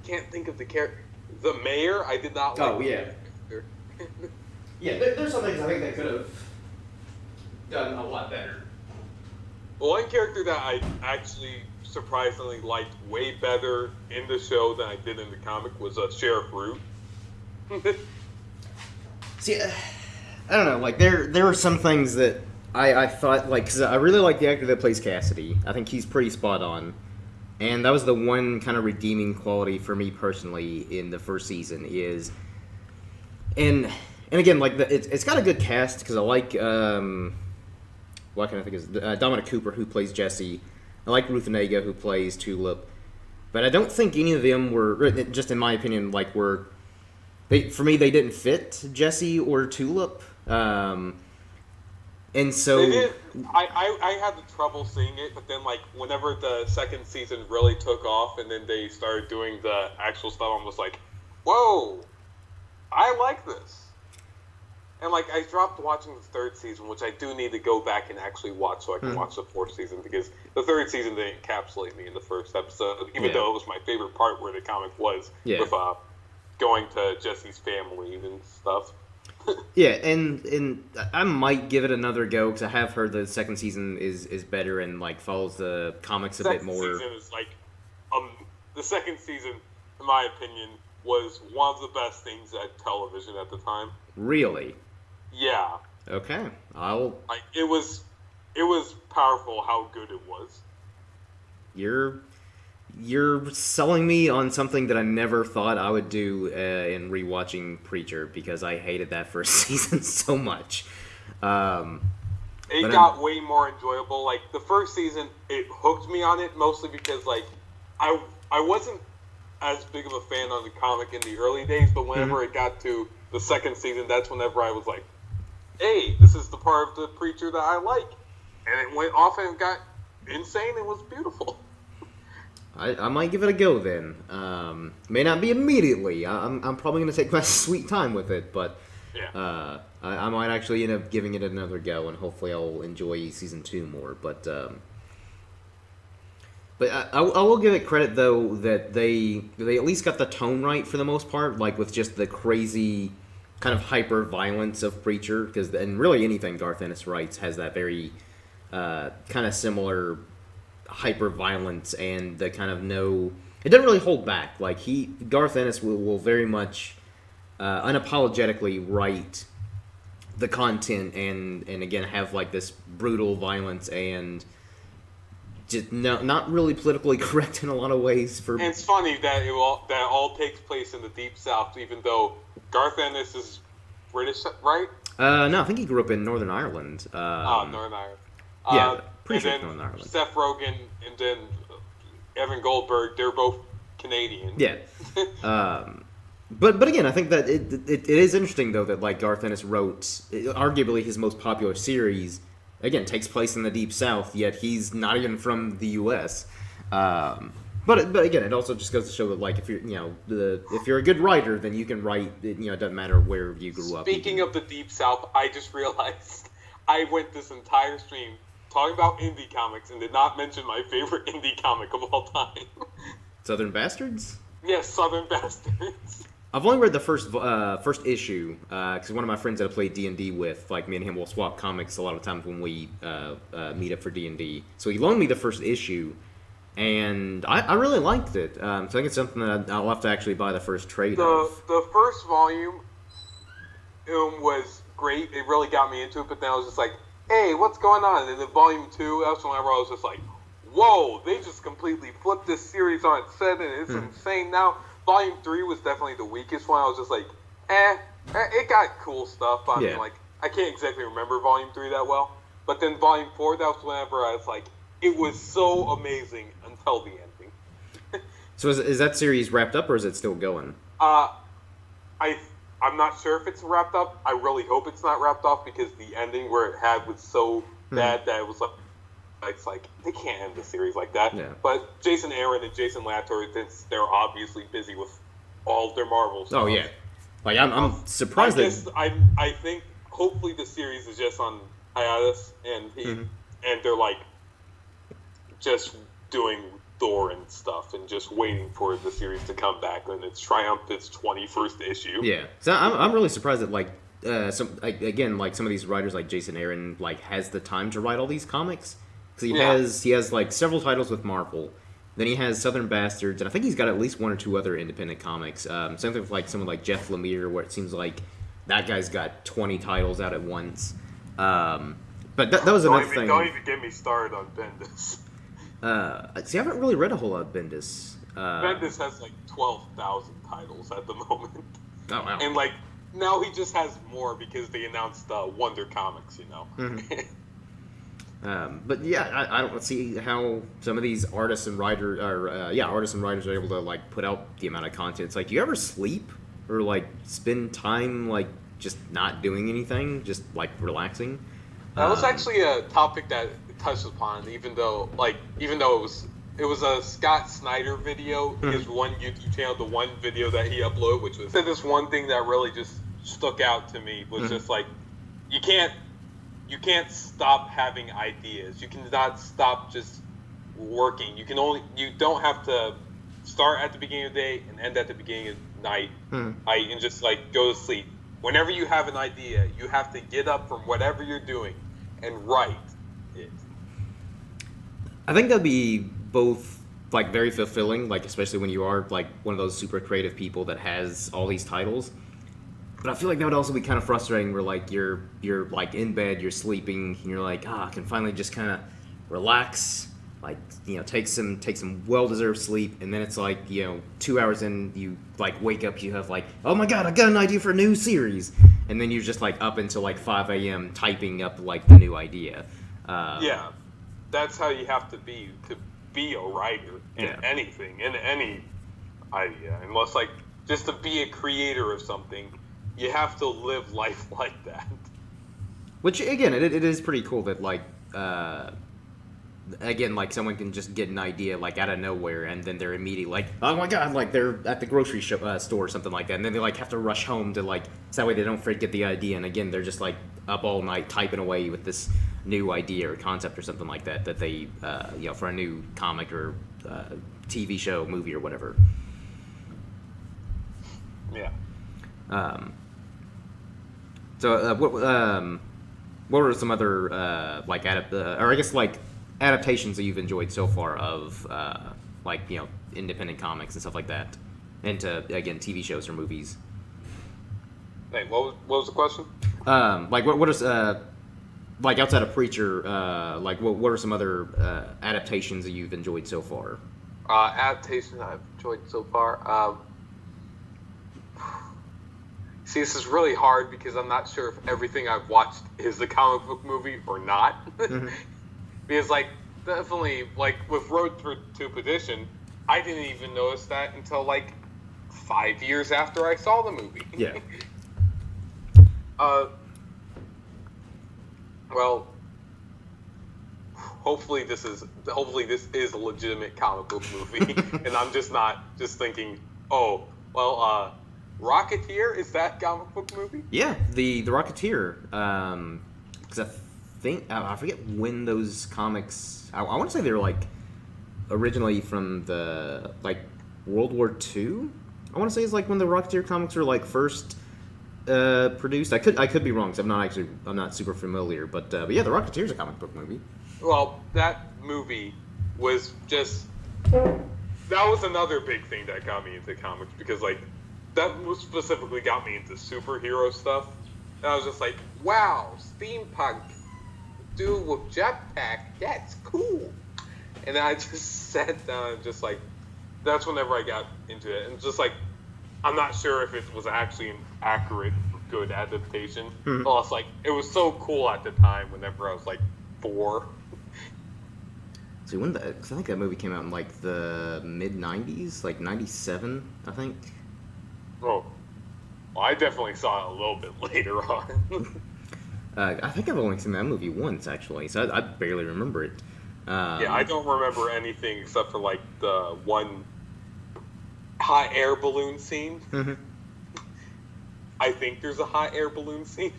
can't think of the character. The mayor, I did not like. Oh, yeah. Yeah, there's some things I think they could have done a lot better. One character that I actually surprisingly liked way better in the show than I did in the comic was Sheriff Root. See, I don't know. Like there were some things that I thought like because I really like the actor that plays Cassidy. I think he's pretty spot on, and that was the one kind of redeeming quality for me personally in the first season is, and again like it's got a good cast because I like what can I think is Dominic Cooper who plays Jesse. I like Ruth Negga who plays Tulip, but I don't think any of them were just in my opinion like were. For me, they didn't fit Jesse or Tulip, and so They did. I had the trouble seeing it, but then like whenever the second season really took off, and then they started doing the actual stuff, I was like, "Whoa, I like this." And like I dropped watching the third season, which I do need to go back and actually watch so I can watch the fourth season because the third season didn't encapsulate me in the first episode, even though it was my favorite part where the comic was with going to Jesse's family and stuff. Yeah, and I might give it another go because I have heard the second season is better and like follows the comics a bit more. The second season is like, the second season, in my opinion, was one of the best things at television at the time. Really? Yeah. Okay, I'll. Like it was powerful how good it was. You're selling me on something that I never thought I would do in rewatching Preacher because I hated that first season so much. It got way more enjoyable. Like the first season, it hooked me on it mostly because like I wasn't as big of a fan of the comic in the early days, but whenever it got to the second season, that's whenever I was like, "Hey, this is the part of the Preacher that I like," and it went off and got insane. It was beautiful. I might give it a go then. May not be immediately. I'm probably going to take my sweet time with it, but I might actually end up giving it another go, and hopefully I'll enjoy season 2 more. But I will give it credit though that they at least got the tone right for the most part, like with just the crazy kind of hyper violence of Preacher, because and really anything Garth Ennis writes has that very kind of similar hyper violence and the kind of it doesn't really hold back. Like Garth Ennis will very much unapologetically write the content and again have like this brutal violence and just not really politically correct in a lot of ways. And it's funny that it all takes place in the Deep South, even though Garth Ennis is British, right? No, I think he grew up in Northern Ireland. Northern Ireland. Yeah, pretty sure Northern Ireland. Seth Rogen and then Evan Goldberg, they're both Canadian. Yeah. But again, I think that it is interesting though that like Garth Ennis wrote arguably his most popular series. Again, takes place in the Deep South, yet he's not even from the U.S. But again, it also just goes to show that like if you're a good writer, then you can write. It doesn't matter where you grew up. Speaking of the Deep South, I just realized I went this entire stream talking about indie comics and did not mention my favorite indie comic of all time. Southern Bastards? Yes, Southern Bastards. I've only read the first issue because one of my friends that I played D&D with, like me and him will swap comics a lot of times when we meet up for D&D. So he loaned me the first issue, and I really liked it. So I think it's something that I'll have to actually buy the first trade of. The first volume was great. It really got me into it, but then I was just like, hey, what's going on? And then volume 2, that's whenever I was just like, whoa, they just completely flipped this series on its head, and it's insane now. Volume 3 was definitely the weakest one. I was just like, it got cool stuff. I mean, like, I can't exactly remember Volume 3 that well. But then Volume 4, that was whenever I was like, it was so amazing until the ending. So is that series wrapped up, or is it still going? I'm not sure if it's wrapped up. I really hope it's not wrapped up because the ending where it had was so bad that it was like, it's like they can't end the series like that. Yeah. But Jason Aaron and Jason Latour, they're obviously busy with all of their Marvel stuff. Oh yeah, like I'm surprised I think hopefully the series is just on hiatus and they're like just doing Thor and stuff, and just waiting for the series to come back when it's triumphant's 21st issue. Yeah, so I'm really surprised that like again like some of these writers like Jason Aaron like has the time to write all these comics because he has like several titles with Marvel, then he has Southern Bastards, and I think he's got at least one or two other independent comics. Something with like someone like Jeff Lemire, where it seems like that guy's got 20 titles out at once. But that was another thing. Don't even get me started on Bendis. See, I haven't really read a whole lot of Bendis. Bendis has like 12,000 titles at the moment. Oh wow! And like now he just has more because they announced Wonder Comics, you know. Mm-hmm. But yeah, I don't see how some of these artists and writers are able to like put out the amount of content. It's like, do you ever sleep or like spend time like just not doing anything, just like relaxing? That was actually a topic that touched upon, even though it was a Scott Snyder video, his one YouTube channel, the one video that he uploaded, which was this one thing that really just stuck out to me was just like, you can't stop having ideas. You cannot stop just working. You don't have to start at the beginning of the day and end at the beginning of night, and just like go to sleep. Whenever you have an idea, you have to get up from whatever you're doing and write it. I think that'd be both like very fulfilling, like especially when you are like one of those super creative people that has all these titles. But I feel like that would also be kind of frustrating where like you're like in bed, you're sleeping, and you're like, I can finally just kind of relax, like, you know, take some well-deserved sleep, and then it's like, you know, 2 hours in, you like wake up, you have like, oh my god, I got an idea for a new series, and then you're just like up until like 5 a.m. typing up like the new idea. Yeah, that's how you have to be a writer in anything, in any idea, unless like just to be a creator of something. You have to live life like that. Which, again, it is pretty cool that, like, again, like, someone can just get an idea, like, out of nowhere, and then they're immediately like, oh my god, like, they're at the grocery store or something like that, and then they, like, have to rush home to, like, so that way they don't forget the idea, and again, they're just, like, up all night typing away with this new idea or concept or something like that they, you know, for a new comic or TV show, movie, or whatever. Yeah. So, what were some other like or I guess like adaptations that you've enjoyed so far of like, you know, independent comics and stuff like that, into again TV shows or movies? Hey, what was the question? Like what is like outside of Preacher, like what are some other adaptations that you've enjoyed so far? Adaptations I've enjoyed so far. See, this is really hard because I'm not sure if everything I've watched is a comic book movie or not. Because, like, definitely, like, with Road to Perdition, I didn't even notice that until, like, 5 years after I saw the movie. Yeah. Well, hopefully this is a legitimate comic book movie, and I'm just not just thinking, oh, well, Rocketeer, is that comic book movie? Yeah, the Rocketeer. Because I think I forget when those comics. I want to say they were like originally from the like World War II. I want to say it's like when the Rocketeer comics were like first produced. I could be wrong because I'm not super familiar. But yeah, the Rocketeer's a comic book movie. Well, that movie was just that was another big thing that got me into comics because like. That specifically got me into superhero stuff. And I was just like, wow, steampunk dude with jetpack, that's cool. And then I just sat down and just like, that's whenever I got into it. And just like, I'm not sure if it was actually an accurate, good adaptation. But I was like, it was so cool at the time whenever I was like 4. See, because I think that movie came out in like the mid-90s, like 97, I think. Oh, well, I definitely saw it a little bit later on. I think I've only seen that movie once, actually, so I barely remember it. Yeah, I don't remember anything except for, like, the one hot air balloon scene. Mm-hmm. I think there's a hot air balloon scene.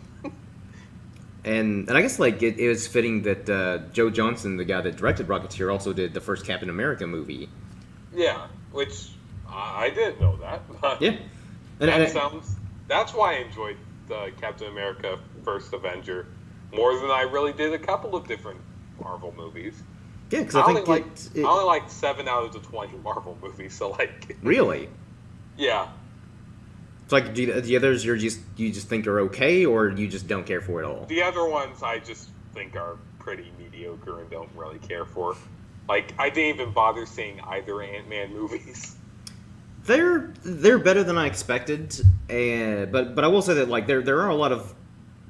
And I guess like it was fitting that Joe Johnson, the guy that directed Rocketeer, also did the first Captain America movie. Yeah, which I didn't know that. But Yeah, that's why I enjoyed the Captain America First Avenger more than I really did a couple of different Marvel movies. yeah, because I think I only like 7 out of the 20 Marvel movies, so like really. yeah. It's like the others you just think are okay, or you just don't care for at all. The other ones I just think are pretty mediocre and don't really care for. Like I didn't even bother seeing either Ant-Man movies. They're better than I expected, but I will say that like there are a lot of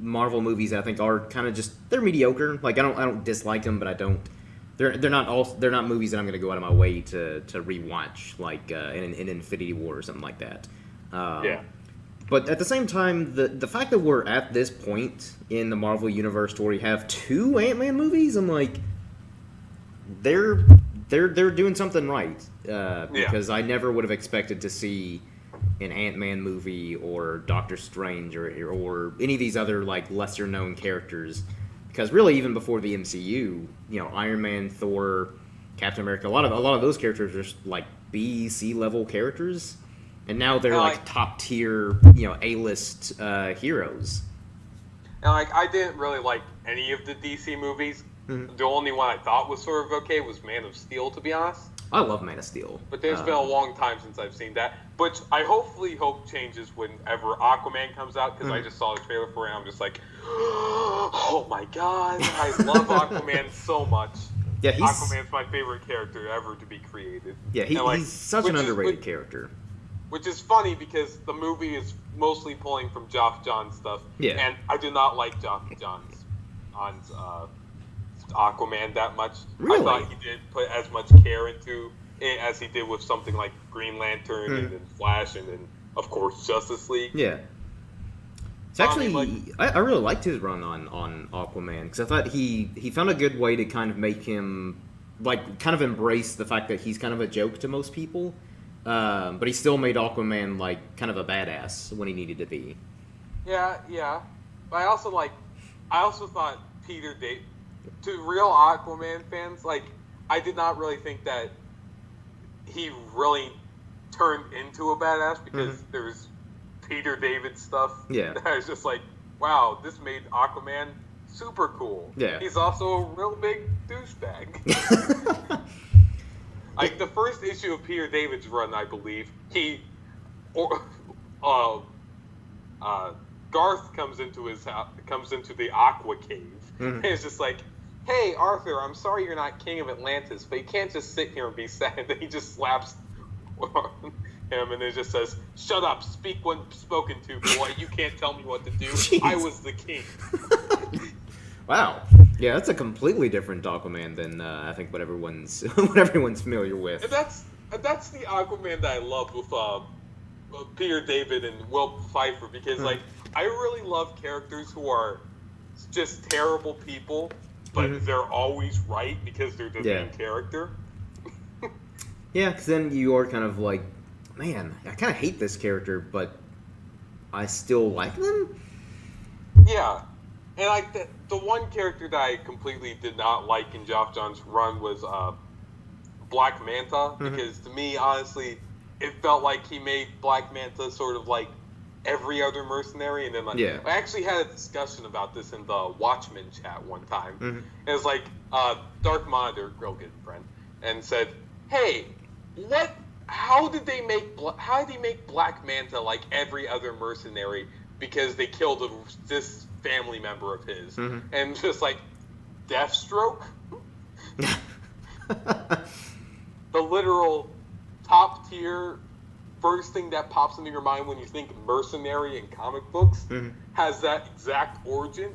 Marvel movies that I think are kind of just they're mediocre. Like I don't dislike them, but I don't. They're not movies that I'm going to go out of my way to rewatch, like in Infinity War or something like that. Yeah. But at the same time, the fact that we're at this point in the Marvel universe where we have 2 Ant-Man movies, I'm like, they're doing something right. Because I never would have expected to see an Ant-Man movie or Doctor Strange or any of these other like lesser known characters. Because really, even before the MCU, Iron Man, Thor, Captain America, a lot of those characters are just like B, C level characters. And now they're like top tier, A-list heroes. And like I didn't really like any of the DC movies. Mm-hmm. The only one I thought was sort of okay was Man of Steel, to be honest. I love Man of Steel. But there's been a long time since I've seen that. But I hopefully hope changes whenever Aquaman comes out, because I just saw the trailer for it and I'm just like, oh my god, I love Aquaman so much. Yeah, Aquaman's my favorite character ever to be created. Yeah, he's such an underrated character. Which is funny because the movie is mostly pulling from Geoff Johns stuff. Yeah. And I do not like Geoff Johns on Aquaman that much. Really? I thought he didn't put as much care into it as he did with something like Green Lantern and then Flash and then, of course, Justice League. Yeah. It's actually, I really liked his run on Aquaman because I thought he found a good way to kind of make him, like, kind of embrace the fact that he's kind of a joke to most people. But he still made Aquaman, like, kind of a badass when he needed to be. Yeah. But I also thought Peter David, to real Aquaman fans, like, I did not really think that he really turned into a badass because there's Peter David stuff. Yeah. I was just like, wow, this made Aquaman super cool. Yeah. He's also a real big douchebag. Like the first issue of Peter David's run, I believe, Garth comes into the Aqua Cave, and it's just like, "Hey, Arthur, I'm sorry you're not king of Atlantis, but you can't just sit here and be sad." And then he just slaps him, and it just says, "Shut up, speak when spoken to, boy. You can't tell me what to do. Jeez. I was the king." Wow. Yeah, that's a completely different Aquaman than I think what everyone's familiar with. And that's the Aquaman that I love with Peter David and Will Pfeiffer, because like I really love characters who are just terrible people, but they're always right because they're the main character. Yeah, because then you are kind of like, man, I kind of hate this character, but I still like them? Yeah. And like the one character that I completely did not like in Geoff Johns' run was Black Manta, because to me, honestly, it felt like he made Black Manta sort of like every other mercenary, and then like I actually had a discussion about this in the Watchmen chat one time. And it was like Dark Monitor, real good friend, and said, "Hey, how did he make Black Manta like every other mercenary because they killed this family member of his?" And just like Deathstroke, the literal top tier first thing that pops into your mind when you think mercenary in comic books has that exact origin.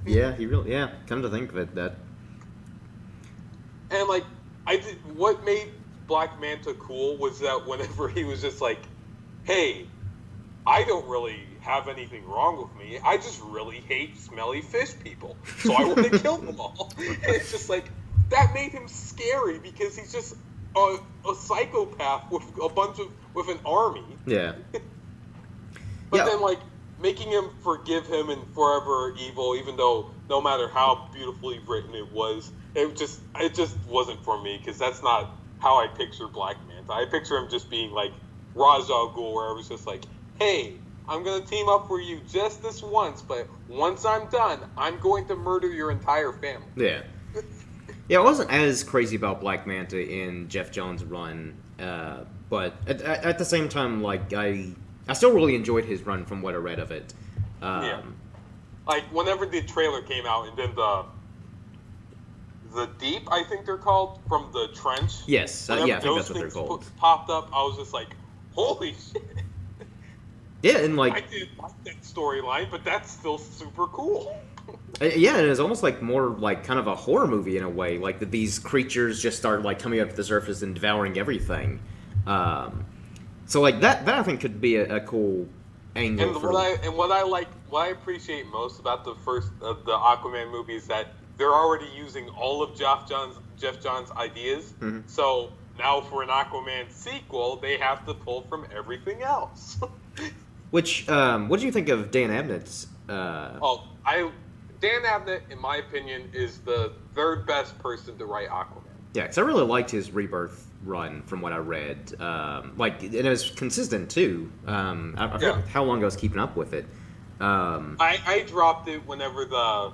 Come to think of it, that. And like what made Black Manta cool was that whenever he was just like, "Hey, I don't really have anything wrong with me. I just really hate smelly fish people. So I want to kill them all." And it's just like, that made him scary because he's just a psychopath with an army. Yeah. But then like making him forgive him and forever evil, even though no matter how beautifully written it just wasn't for me, because that's not how I picture Black Manta. I picture him just being like Ra's al Ghul, where it was just like, hey, I'm gonna team up for you just this once, but once I'm done, I'm going to murder your entire family. Yeah. Yeah, I wasn't as crazy about Black Manta in Jeff Johns' run, but at the same time, like, I still really enjoyed his run from what I read of it. Yeah. Like, whenever the trailer came out, and then the Deep, I think they're called, from the trench. Yes, yeah, I think that's what they're called. Popped up, I was just like, holy shit. Yeah, and like... I didn't like that storyline, but that's still super cool. Yeah, and it's almost like more like kind of a horror movie in a way. Like that these creatures just start like coming up to the surface and devouring everything. So like that I think could be a cool angle. And what I appreciate most about the the Aquaman movie is that they're already using all of Jeff Johns' ideas. Mm-hmm. So now for an Aquaman sequel, they have to pull from everything else. Which what do you think of Dan Abnett's? Dan Abnett, in my opinion, is the third best person to write Aquaman. Yeah, because I really liked his Rebirth run from what I read. And it was consistent too. I forget how long I was keeping up with it. I dropped it whenever the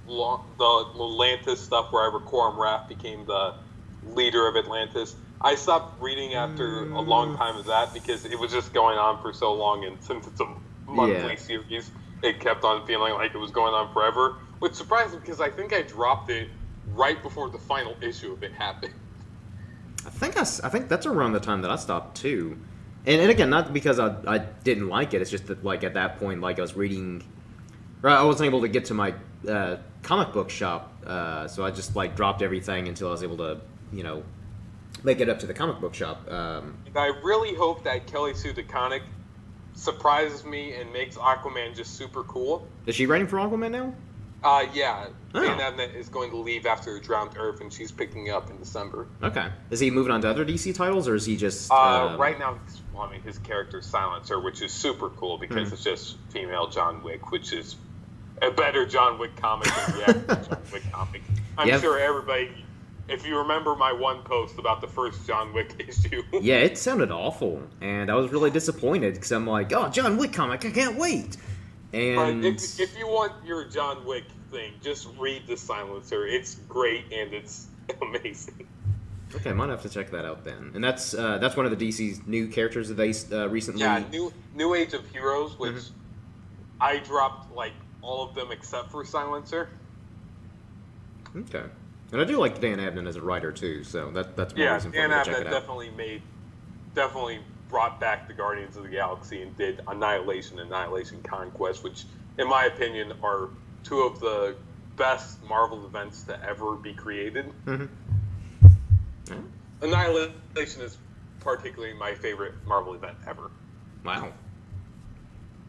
Atlantis stuff, wherever Coram Rath became the leader of Atlantis. I stopped reading after a long time of that because it was just going on for so long, and since it's a monthly series, it kept on feeling like it was going on forever, which surprised me because I think I dropped it right before the final issue of it happened. I think that's around the time that I stopped too, and again, not because I didn't like it. It's just that like at that point, like I was reading, I wasn't able to get to my comic book shop, so I just like dropped everything until I was able to make it up to the comic book shop. And I really hope that Kelly Sue DeConnick surprises me and makes Aquaman just super cool. Is she writing for Aquaman now? Yeah. Oh. Dan Abnett is going to leave after Drowned Earth, and she's picking up in December. Okay. Is he moving on to other DC titles, or is he just... Right now, his character's Silencer, which is super cool because it's just female John Wick, which is a better John Wick comic than the average John Wick comic. I'm sure everybody... If you remember my one post about the first John Wick issue. Yeah, it sounded awful, and I was really disappointed, because I'm like, oh, John Wick comic, I can't wait! And... If you want your John Wick thing, just read The Silencer. It's great, and it's amazing. Okay, I might have to check that out then. And that's one of the DC's new characters that they recently... Yeah, New Age of Heroes, which I dropped, like, all of them except for Silencer. Okay. And I do like Dan Abnett as a writer too, so that's more reason for me to check it out. definitely brought back the Guardians of the Galaxy and did Annihilation and Annihilation Conquest, which, in my opinion, are two of the best Marvel events to ever be created. Mm-hmm. Annihilation is particularly my favorite Marvel event ever. Wow.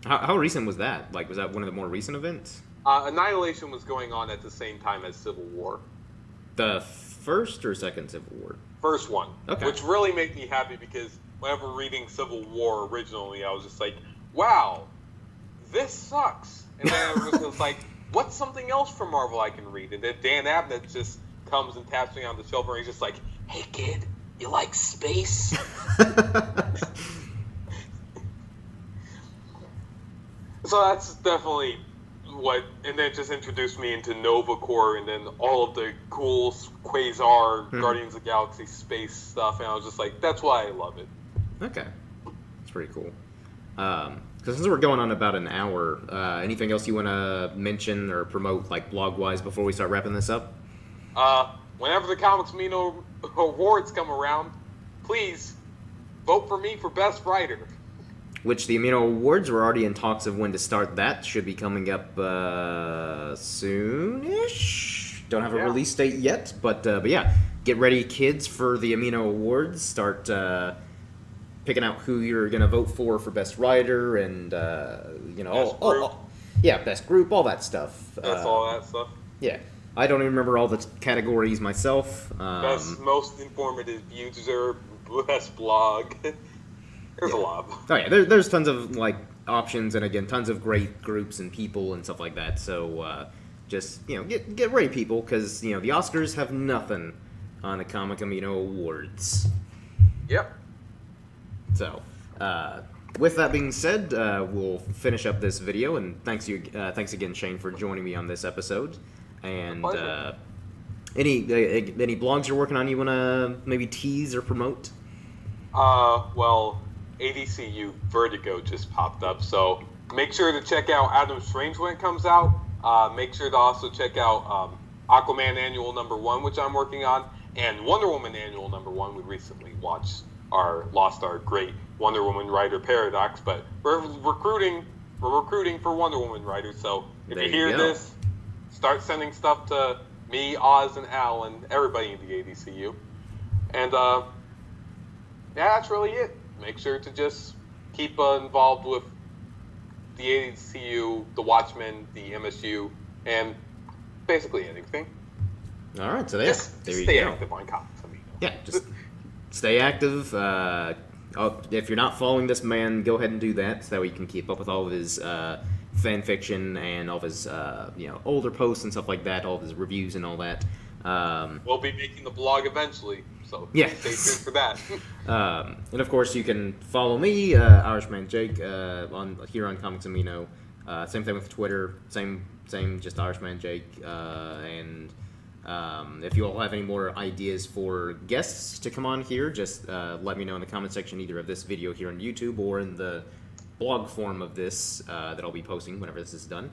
How recent was that? Like, was that one of the more recent events? Annihilation was going on at the same time as Civil War. The first or second Civil War? First one. Okay. Which really made me happy because whenever reading Civil War originally, I was just like, wow, this sucks. And then I was just like, what's something else from Marvel I can read? And then Dan Abnett just comes and taps me on the shoulder and he's just like, hey kid, you like space? So that's definitely and then just introduced me into Nova Corps and then all of the cool Quasar, Guardians of the Galaxy space stuff, and I was just like, that's why I love it. Okay. That's pretty cool. Because since we're going on about an hour, anything else you want to mention or promote, like blog-wise, before we start wrapping this up? Whenever the Comics Mino awards come around, please vote for me for Best Writer. Which the Amino Awards, we're already in talks of when to start that. Should be coming up soon-ish. Don't have a release date yet, but yeah, get ready, kids, for the Amino Awards. Start picking out who you're gonna vote for Best Writer and Best Group, all that stuff. That's all that stuff. Yeah, I don't even remember all the categories myself. Best most informative user, best blog. There's a Yeah. lot of them. Oh yeah, there's tons of like options, and again, tons of great groups and people and stuff like that. So just get ready, people, because the Oscars have nothing on the Comic Amino Awards. Yep. So with that being said, we'll finish up this video, and thanks again, Shane, for joining me on this episode. And pleasure. any blogs you're working on you want to maybe tease or promote? Well, ADCU Vertigo just popped up, so make sure to check out Adam Strange when it comes out. Make sure to also check out Aquaman Annual #1, which I'm working on, and Wonder Woman Annual #1. We recently lost our great Wonder Woman writer Paradox, but we're recruiting for Wonder Woman writers. So if There you you hear go. this, start sending stuff to me, Oz, and Al, and everybody in the ADCU. And yeah, that's really it. Make sure to just keep involved with the ADCU, the Watchmen, the MSU, and basically anything. All right, so there you Stay go. active on Comics Amino. Yeah, just stay active. If you're not following this man, go ahead and do that, so that way you can keep up with all of his fan fiction and all of his older posts and stuff like that, all of his reviews and all that. We'll be making the blog eventually, so Yeah. stay tuned for that. And of course, you can follow me, Irishman Jake, here on Comics Amino. Same thing with Twitter. Same, just Irishman Jake. And if you all have any more ideas for guests to come on here, just let me know in the comment section, either of this video here on YouTube or in the blog form of this that I'll be posting whenever this is done.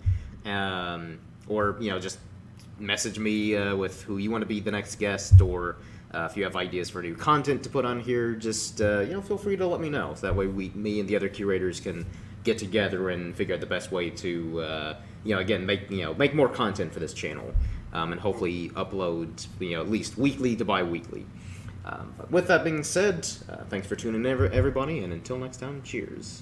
Or just message me with who you want to be the next guest, or if you have ideas for new content to put on here, just feel free to let me know. So that way, me and the other curators can get together and figure out the best way to again make more content for this channel, and hopefully upload at least weekly to bi-weekly. But with that being said, thanks for tuning in, everybody, and until next time, cheers.